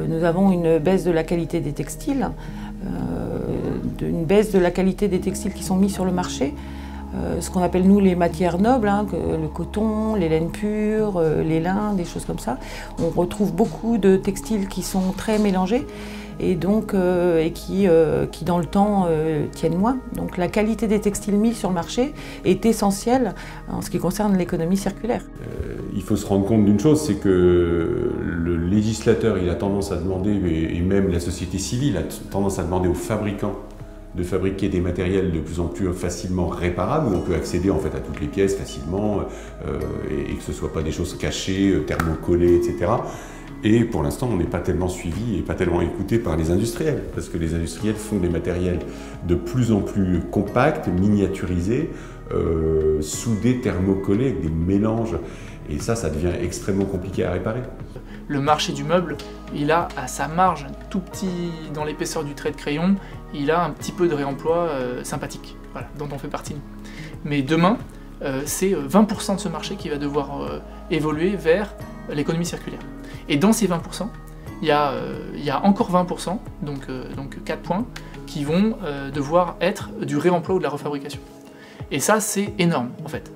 Nous avons une baisse de la qualité des textiles, une baisse de la qualité des textiles qui sont mis sur le marché. Ce qu'on appelle nous les matières nobles, hein, le coton, les laines pures, les lins, des choses comme ça. On retrouve beaucoup de textiles qui sont très mélangés et donc qui dans le temps tiennent moins. Donc la qualité des textiles mis sur le marché est essentielle en ce qui concerne l'économie circulaire. Il faut se rendre compte d'une chose, c'est que le législateur il a tendance à demander, et même la société civile a tendance à demander aux fabricants de fabriquer des matériels de plus en plus facilement réparables, où on peut accéder en fait à toutes les pièces facilement, et que ce ne soit pas des choses cachées, thermocollées, etc. Et pour l'instant, on n'est pas tellement suivi et pas tellement écouté par les industriels, parce que les industriels font des matériels de plus en plus compacts, miniaturisés, soudés, thermocollés, avec des mélanges, et ça devient extrêmement compliqué à réparer. Le marché du meuble, il a à sa marge, tout petit dans l'épaisseur du trait de crayon, il a un petit peu de réemploi sympathique, voilà, dont on fait partie nous. Mais demain, c'est 20% de ce marché qui va devoir évoluer vers l'économie circulaire. Et dans ces 20%, il y a encore 20%, donc 4 points, qui vont devoir être du réemploi ou de la refabrication. Et ça, c'est énorme, en fait.